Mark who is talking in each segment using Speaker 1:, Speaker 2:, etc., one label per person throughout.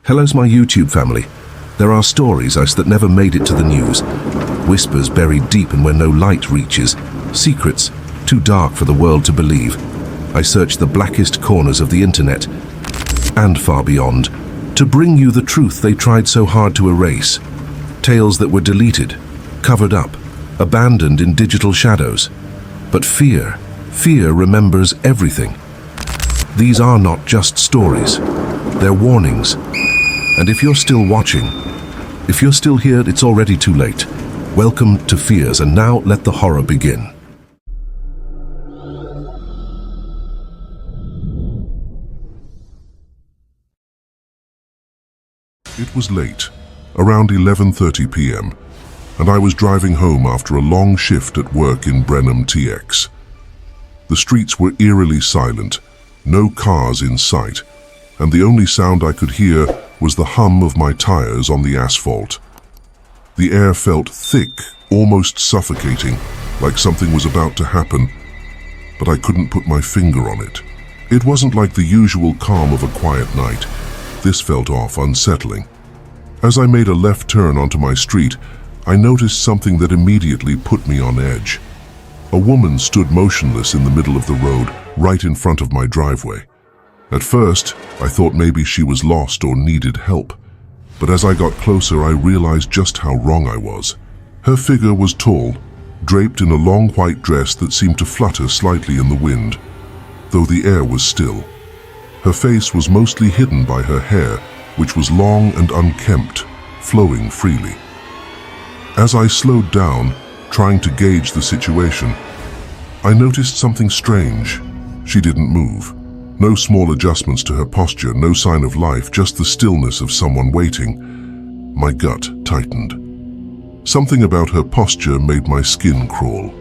Speaker 1: Hello's my YouTube family. There are stories that never made it to the news. Whispers buried deep and where no light reaches. Secrets too dark for the world to believe. I search the blackest corners of the internet and far beyond to bring you the truth they tried so hard to erase. Tales that were deleted, covered up, abandoned in digital shadows. But fear remembers everything. These are not just stories. They're warnings. And if you're still watching, if you're still here, it's already too late. Welcome to Fears, and now let the horror begin.
Speaker 2: It was late, around 11:30 p.m., and I was driving home after a long shift at work in Brenham, TX. The streets were eerily silent, no cars in sight, and the only sound I could hear was the hum of my tires on the asphalt. The air felt thick, almost suffocating, like something was about to happen, but I couldn't put my finger on it. It wasn't like the usual calm of a quiet night. This felt off, unsettling. As I made a left turn onto my street, I noticed something that immediately put me on edge. A woman stood motionless in the middle of the road, right in front of my driveway. At first, I thought maybe she was lost or needed help, but as I got closer, I realized just how wrong I was. Her figure was tall, draped in a long white dress that seemed to flutter slightly in the wind, though the air was still. Her face was mostly hidden by her hair, which was long and unkempt, flowing freely. As I slowed down, trying to gauge the situation, I noticed something strange. She didn't move. No small adjustments to her posture, no sign of life, just the stillness of someone waiting. My gut tightened. Something about her posture made my skin crawl.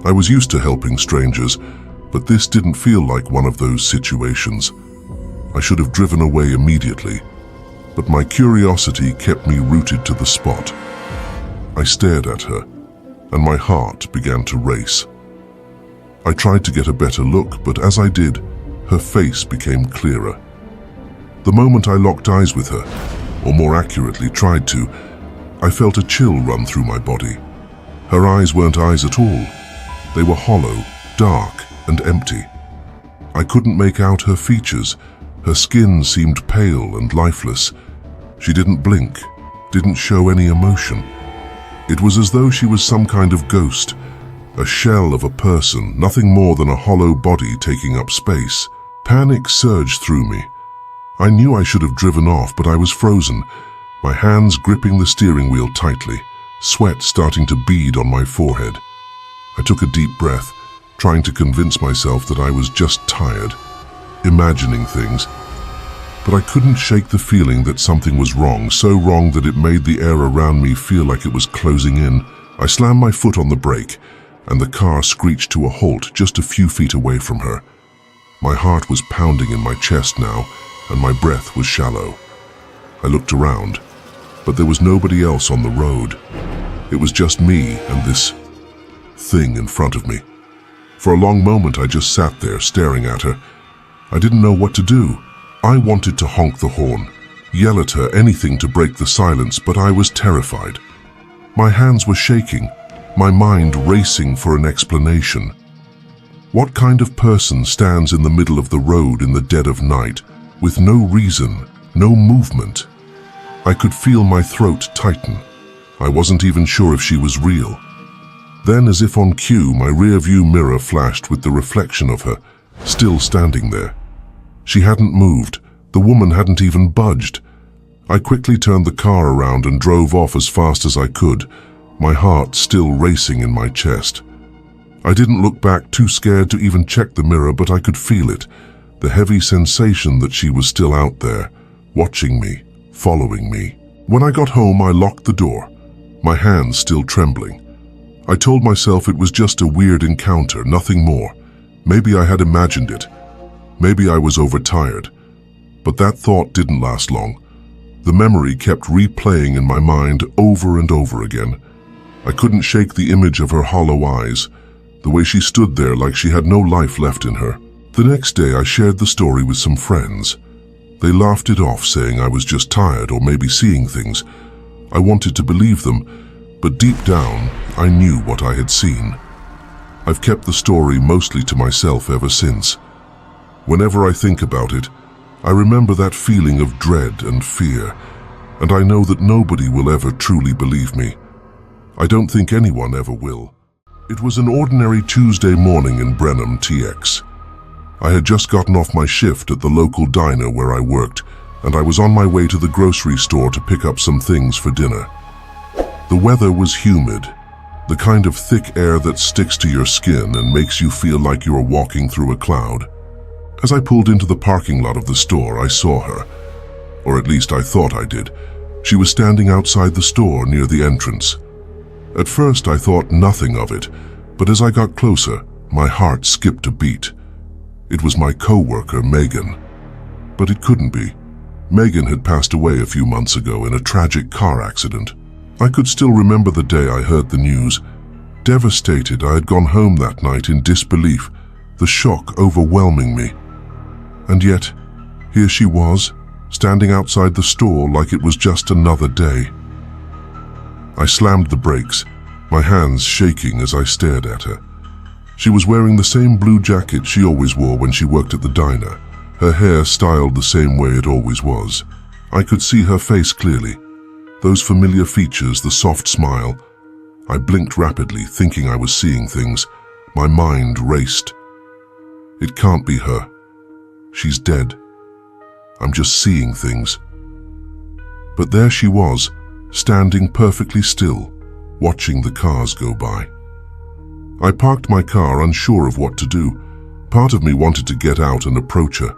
Speaker 2: I was used to helping strangers, but this didn't feel like one of those situations. I should have driven away immediately, but my curiosity kept me rooted to the spot. I stared at her, and my heart began to race. I tried to get a better look, but as I did, her face became clearer. The moment I locked eyes with her, or more accurately tried to, I felt a chill run through my body. Her eyes weren't eyes at all. They were hollow, dark, and empty. I couldn't make out her features. Her skin seemed pale and lifeless. She didn't blink, didn't show any emotion. It was as though she was some kind of ghost, a shell of a person, nothing more than a hollow body taking up space. Panic surged through me. I knew I should have driven off, but I was frozen, my hands gripping the steering wheel tightly, sweat starting to bead on my forehead. I took a deep breath, trying to convince myself that I was just tired, imagining things. But I couldn't shake the feeling that something was wrong, so wrong that it made the air around me feel like it was closing in. I slammed my foot on the brake, and the car screeched to a halt just a few feet away from her. My heart was pounding in my chest now, and my breath was shallow. I looked around, but there was nobody else on the road. It was just me and this thing in front of me. For a long moment, I just sat there staring at her. I didn't know what to do. I wanted to honk the horn, yell at her, anything to break the silence, but I was terrified. My hands were shaking, my mind racing for an explanation. What kind of person stands in the middle of the road in the dead of night, with no reason, no movement? I could feel my throat tighten. I wasn't even sure if she was real. Then, as if on cue, my rear-view mirror flashed with the reflection of her, still standing there. She hadn't moved. The woman hadn't even budged. I quickly turned the car around and drove off as fast as I could, my heart still racing in my chest. I didn't look back, too scared to even check the mirror, but I could feel it, the heavy sensation that she was still out there, watching me, following me. When I got home, I locked the door, my hands still trembling. I told myself it was just a weird encounter, nothing more. Maybe I had imagined it. Maybe I was overtired. But that thought didn't last long. The memory kept replaying in my mind over and over again. I couldn't shake the image of her hollow eyes, the way she stood there like she had no life left in her. The next day, I shared the story with some friends. They laughed it off, saying I was just tired or maybe seeing things. I wanted to believe them, but deep down, I knew what I had seen. I've kept the story mostly to myself ever since. Whenever I think about it, I remember that feeling of dread and fear, and I know that nobody will ever truly believe me. I don't think anyone ever will. It was an ordinary Tuesday morning in Brenham, TX. I had just gotten off my shift at the local diner where I worked, and I was on my way to the grocery store to pick up some things for dinner. The weather was humid, the kind of thick air that sticks to your skin and makes you feel like you are walking through a cloud. As I pulled into the parking lot of the store, I saw her. Or at least I thought I did. She was standing outside the store near the entrance. At first I thought nothing of it, but as I got closer, my heart skipped a beat. It was my coworker, Megan. But it couldn't be. Megan had passed away a few months ago in a tragic car accident. I could still remember the day I heard the news. Devastated, I had gone home that night in disbelief, the shock overwhelming me. And yet, here she was, standing outside the store like it was just another day. I slammed the brakes, my hands shaking as I stared at her. She was wearing the same blue jacket she always wore when she worked at the diner, her hair styled the same way it always was. I could see her face clearly, those familiar features, the soft smile. I blinked rapidly, thinking I was seeing things. My mind raced. It can't be her. She's dead. I'm just seeing things. But there she was, standing perfectly still, watching the cars go by. I parked my car, unsure of what to do. Part of me wanted to get out and approach her,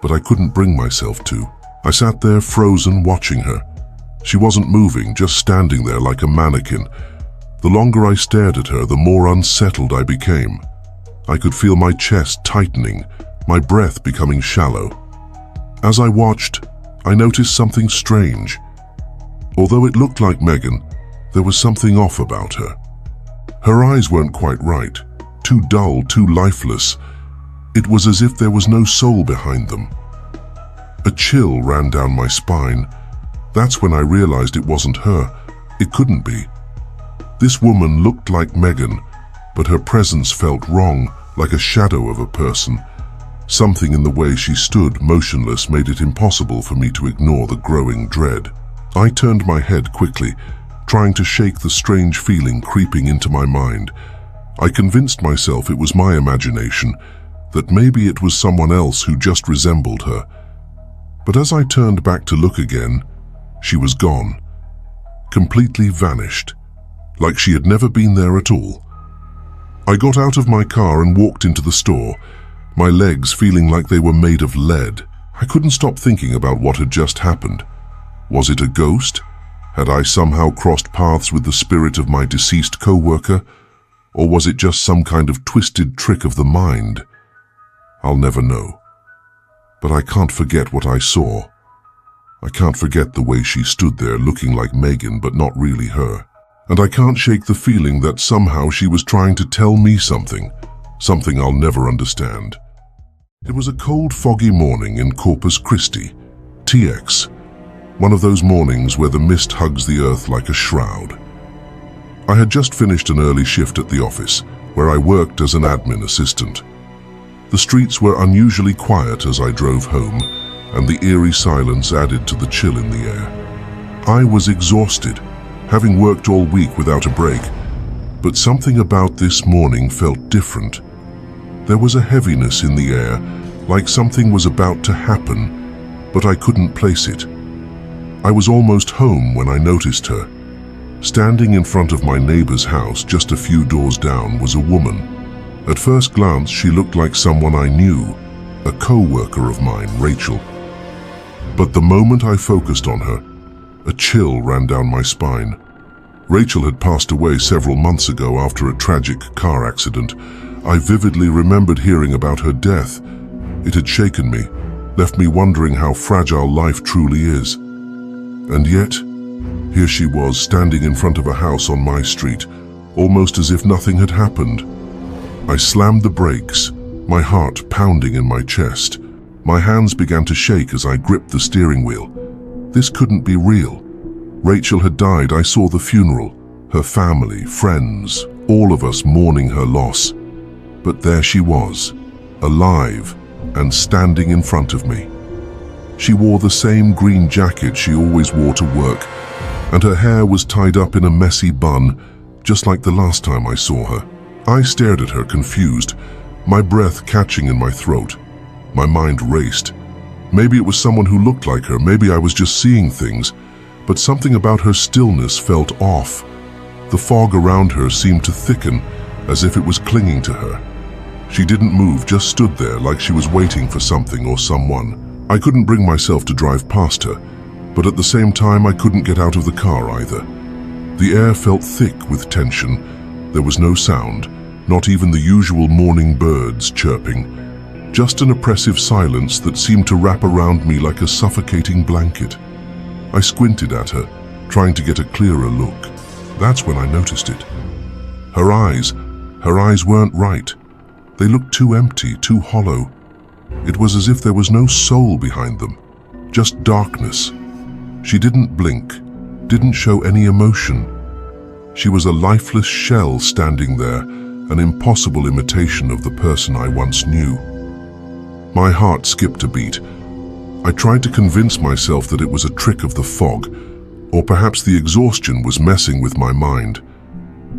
Speaker 2: but I couldn't bring myself to. I sat there frozen, watching her. She wasn't moving, just standing there like a mannequin. The longer I stared at her, the more unsettled I became. I could feel my chest tightening, my breath becoming shallow. As I watched, I noticed something strange. Although it looked like Megan, there was something off about her. Her eyes weren't quite right, too dull, too lifeless. It was as if there was no soul behind them. A chill ran down my spine. That's when I realized it wasn't her. It couldn't be. This woman looked like Megan, but her presence felt wrong, like a shadow of a person. Something in the way she stood motionless made it impossible for me to ignore the growing dread. I turned my head quickly, trying to shake the strange feeling creeping into my mind. I convinced myself it was my imagination, that maybe it was someone else who just resembled her. But as I turned back to look again, she was gone, completely vanished, like she had never been there at all. I got out of my car and walked into the store, my legs feeling like they were made of lead. I couldn't stop thinking about what had just happened. Was it a ghost? Had I somehow crossed paths with the spirit of my deceased coworker? Or was it just some kind of twisted trick of the mind? I'll never know. But I can't forget what I saw. I can't forget the way she stood there looking like Megan but not really her. And I can't shake the feeling that somehow she was trying to tell me something I'll never understand. It was a cold, foggy morning in Corpus Christi, TX. One of those mornings where the mist hugs the earth like a shroud. I had just finished an early shift at the office, where I worked as an admin assistant. The streets were unusually quiet as I drove home, and the eerie silence added to the chill in the air. I was exhausted, having worked all week without a break, but something about this morning felt different. There was a heaviness in the air, like something was about to happen, but I couldn't place it. I was almost home when I noticed her. Standing in front of my neighbor's house just a few doors down was a woman. At first glance, she looked like someone I knew, a co-worker of mine, Rachel. But the moment I focused on her, a chill ran down my spine. Rachel had passed away several months ago after a tragic car accident. I vividly remembered hearing about her death. It had shaken me, left me wondering how fragile life truly is. And yet, here she was standing in front of a house on my street, almost as if nothing had happened. I slammed the brakes, my heart pounding in my chest. My hands began to shake as I gripped the steering wheel. This couldn't be real. Rachel had died. I saw the funeral, her family, friends, all of us mourning her loss. But there she was, alive and standing in front of me. She wore the same green jacket she always wore to work, and her hair was tied up in a messy bun, just like the last time I saw her. I stared at her, confused, my breath catching in my throat. My mind raced. Maybe it was someone who looked like her, maybe I was just seeing things, but something about her stillness felt off. The fog around her seemed to thicken, as if it was clinging to her. She didn't move, just stood there like she was waiting for something or someone. I couldn't bring myself to drive past her, but at the same time I couldn't get out of the car either. The air felt thick with tension. There was no sound, not even the usual morning birds chirping. Just an oppressive silence that seemed to wrap around me like a suffocating blanket. I squinted at her, trying to get a clearer look. That's when I noticed it. Her eyes weren't right. They looked too empty, too hollow. It was as if there was no soul behind them, just darkness. She didn't blink, didn't show any emotion. She was a lifeless shell standing there, an impossible imitation of the person I once knew. My heart skipped a beat. I tried to convince myself that it was a trick of the fog, or perhaps the exhaustion was messing with my mind.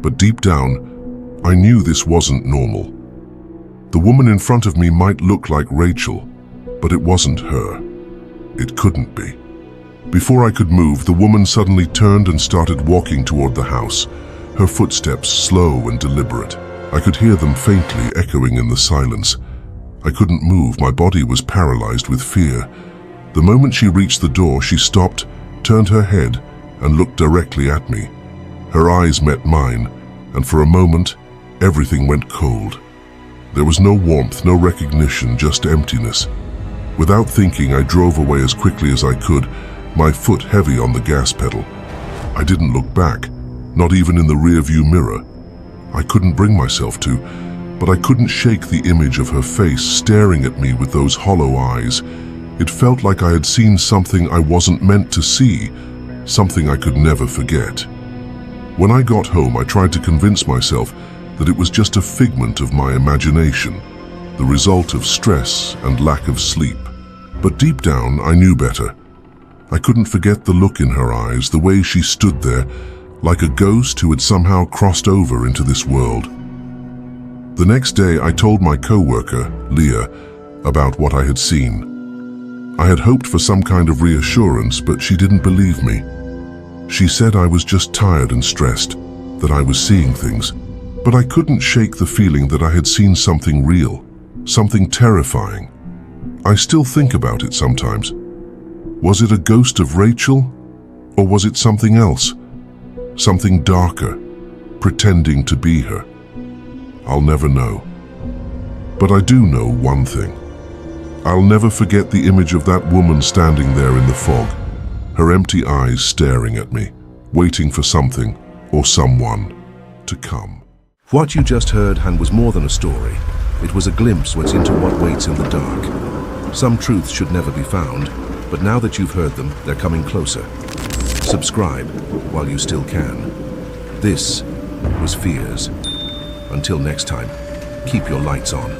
Speaker 2: But deep down, I knew this wasn't normal. The woman in front of me might look like Rachel, but it wasn't her. It couldn't be. Before I could move, the woman suddenly turned and started walking toward the house, her footsteps slow and deliberate. I could hear them faintly echoing in the silence. I couldn't move, my body was paralyzed with fear. The moment she reached the door, she stopped, turned her head, and looked directly at me. Her eyes met mine, and for a moment, everything went cold. There was no warmth, no recognition, just emptiness. Without thinking, I drove away as quickly as I could, my foot heavy on the gas pedal. I didn't look back, not even in the rearview mirror. I couldn't bring myself to, but I couldn't shake the image of her face staring at me with those hollow eyes. It felt like I had seen something I wasn't meant to see, something I could never forget. When I got home, I tried to convince myself that it was just a figment of my imagination, the result of stress and lack of sleep. But deep down, I knew better. I couldn't forget the look in her eyes, the way she stood there, like a ghost who had somehow crossed over into this world. The next day, I told my coworker, Leah, about what I had seen. I had hoped for some kind of reassurance, but she didn't believe me. She said I was just tired and stressed, that I was seeing things. But I couldn't shake the feeling that I had seen something real, something terrifying. I still think about it sometimes. Was it a ghost of Rachel? Or was it something else? Something darker, pretending to be her? I'll never know. But I do know one thing. I'll never forget the image of that woman standing there in the fog, her empty eyes staring at me, waiting for something or someone to come.
Speaker 1: What you just heard, Han, was more than a story. It was a glimpse into what waits in the dark. Some truths should never be found, but now that you've heard them, they're coming closer. Subscribe while you still can. This was Fears. Until next time, keep your lights on.